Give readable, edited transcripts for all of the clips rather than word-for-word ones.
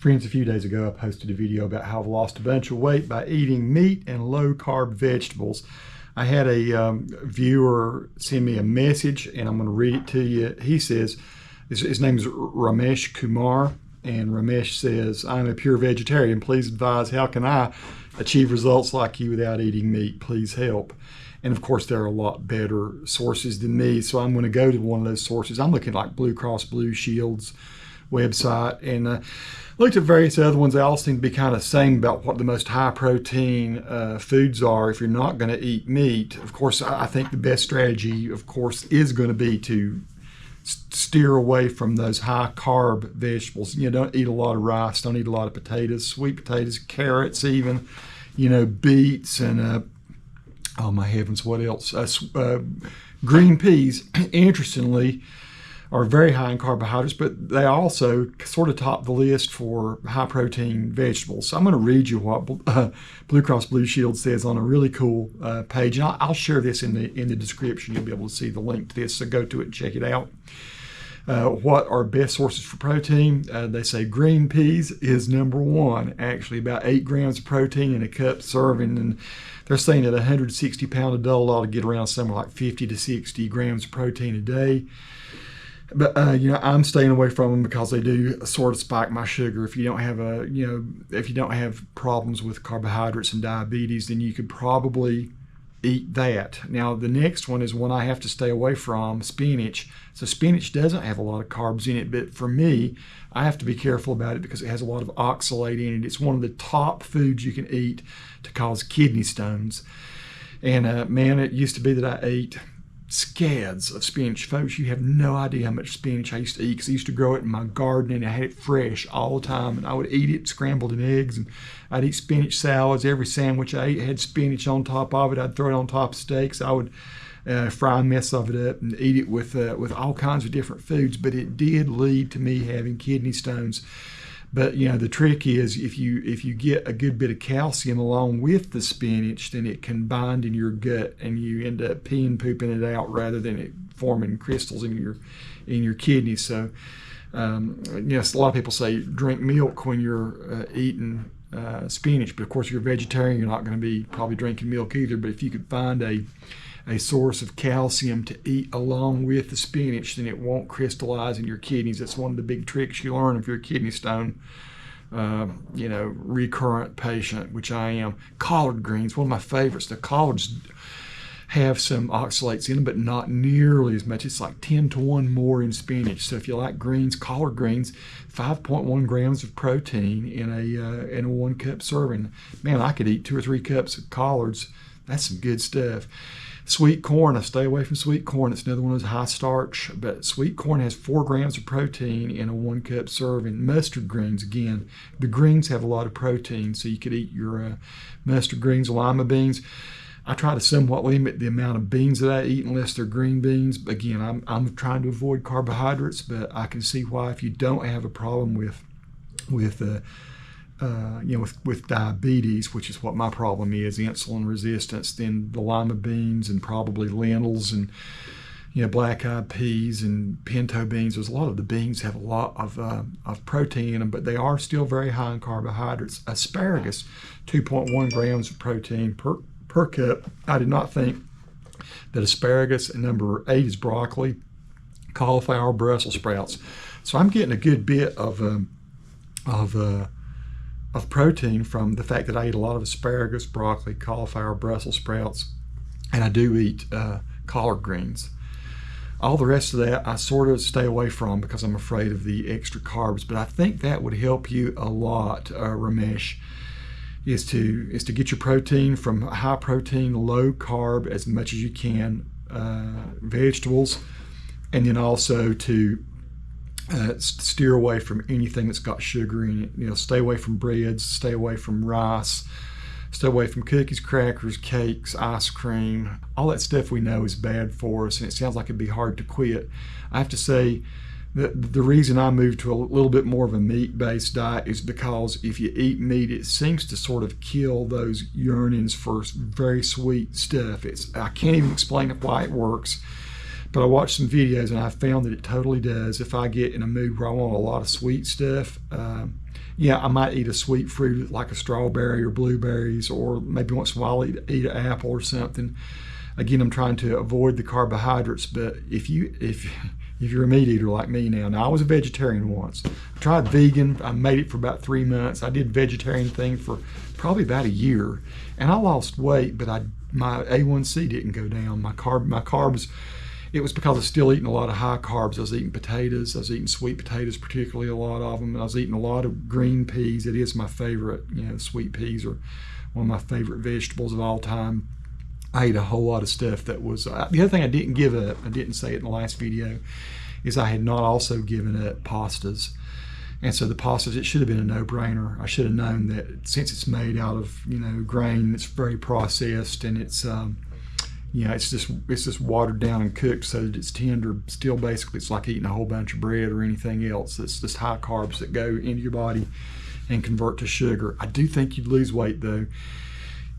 Friends, a few days ago I posted a video about how I've lost a bunch of weight by eating meat and low-carb vegetables. I had a viewer send me a message, and I'm going to read it to you. He says, his name is Ramesh Kumar, and Ramesh says, "I'm a pure vegetarian. Please advise, how can I achieve results like you without eating meat? Please help." And of course, there are a lot better sources than me, so I'm going to go to one of those sources. I'm looking at like Blue Cross Blue Shield's website, and looked at various other ones. They all seem to be kind of the same about what the most high protein foods are if you're not going to eat meat. Of course, I think the best strategy, of course, is going to be to steer away from those high carb vegetables. You know, don't eat a lot of rice, don't eat a lot of potatoes, sweet potatoes, carrots even, you know, beets, and oh my heavens, what else? Green peas, interestingly, are very high in carbohydrates, but they also sort of top the list for high protein vegetables. So I'm going to read you what Blue Cross Blue Shield says on a really cool page, and I'll share this in the description. You'll be able to see the link to this, so go to it and check it out. What are best sources for protein? They say green peas is number one, actually about 8 grams of protein in a cup serving, and they're saying that a 160-pound adult ought to get around somewhere like 50 to 60 grams of protein a day. But you know, I'm staying away from them because they do sort of spike my sugar. If you don't have if you don't have problems with carbohydrates and diabetes, then you could probably eat that. Now, the next one is one I have to stay away from: spinach. So spinach doesn't have a lot of carbs in it, but for me, I have to be careful about it because it has a lot of oxalate in it. It's one of the top foods you can eat to cause kidney stones. And man, it used to be that I ate scads of spinach. Folks, you have no idea how much spinach I used to eat, because I used to grow it in my garden and I had it fresh all the time, and I would eat it scrambled in eggs, and I'd eat spinach salads. Every sandwich I ate had spinach on top of it. I'd throw it on top of steaks. I would fry a mess of it up and eat it with all kinds of different foods, but it did lead to me having kidney stones. But you know, the trick is if you get a good bit of calcium along with the spinach, then it can bind in your gut, and you end up peeing, pooping it out rather than it forming crystals in your kidneys. So yes, a lot of people say drink milk when you're eating spinach, but of course, if you're a vegetarian, you're not going to be probably drinking milk either. But if you could find a source of calcium to eat along with the spinach, then it won't crystallize in your kidneys. That's one of the big tricks you learn if you're a kidney stone, you know, recurrent patient, which I am. Collard greens, one of my favorites. The collards have some oxalates in them, but not nearly as much. It's like 10 to 1 more in spinach. So if you like greens, collard greens, 5.1 grams of protein in a 1 cup serving. Man, I could eat 2 or 3 cups of collards. That's some good stuff. Sweet corn, I stay away from sweet corn. It's another one of those high starch, but sweet corn has 4 grams of protein in a 1 cup serving. Mustard greens, again, the greens have a lot of protein, so you could eat your mustard greens, lima beans. I try to somewhat limit the amount of beans that I eat unless they're green beans. Again, I'm trying to avoid carbohydrates, but I can see why if you don't have a problem with diabetes, which is what my problem is, insulin resistance, then the lima beans and probably lentils and black-eyed peas and pinto beans. There's a lot of the beans have a lot of protein in them, but they are still very high in carbohydrates. Asparagus, 2.1 grams of protein per cup. I did not think that asparagus. And number 8 is broccoli, cauliflower, Brussels sprouts. So I'm getting a good bit of protein from the fact that I eat a lot of asparagus, broccoli, cauliflower, Brussels sprouts, and I do eat collard greens. All the rest of that I sort of stay away from because I'm afraid of the extra carbs, but I think that would help you a lot, Ramesh, is to get your protein from high protein, low carb as much as you can, vegetables, and then also to steer away from anything that's got sugar in it. Stay away from breads, stay away from rice, stay away from cookies, crackers, cakes, ice cream. All that stuff we know is bad for us, and it sounds like it'd be hard to quit. I have to say that the reason I moved to a little bit more of a meat-based diet is because if you eat meat, it seems to sort of kill those yearnings for very sweet stuff. I can't even explain why it works. But I watched some videos and I found that it totally does. If I get in a mood where I want a lot of sweet stuff, Yeah, I might eat a sweet fruit like a strawberry or blueberries, or maybe once in a while eat an apple or something. Again, I'm trying to avoid the carbohydrates, but if you're a meat eater like me now I was a vegetarian once. I tried vegan. I made it for about 3 months. I did vegetarian thing for probably about a year, and I lost weight, but my A1C didn't go down. My carbs. It was because I was still eating a lot of high carbs. I was eating potatoes. I was eating sweet potatoes, particularly a lot of them. And I was eating a lot of green peas. It is my favorite. Sweet peas are one of my favorite vegetables of all time. I ate a whole lot of stuff that was. The other thing I didn't give up, I didn't say it in the last video, is I had not also given up pastas. And so the pastas, it should have been a no-brainer. I should have known that since it's made out of grain, it's very processed, and it's it's just watered down and cooked so that it's tender. Still, basically, it's like eating a whole bunch of bread or anything else. It's just high carbs that go into your body and convert to sugar. I do think you'd lose weight though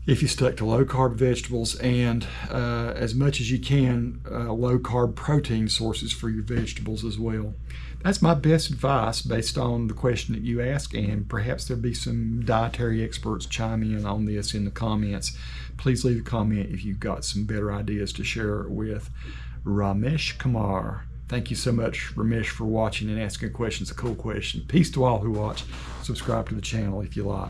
if you stuck to low carb vegetables and as much as you can low carb protein sources for your vegetables as well. That's my best advice based on the question that you asked, and perhaps there'll be some dietary experts chime in on this in the comments. Please leave a comment if you've got some better ideas to share with Ramesh Kumar. Thank you so much, Ramesh, for watching and asking questions. A cool question. Peace to all who watch. Subscribe to the channel if you like.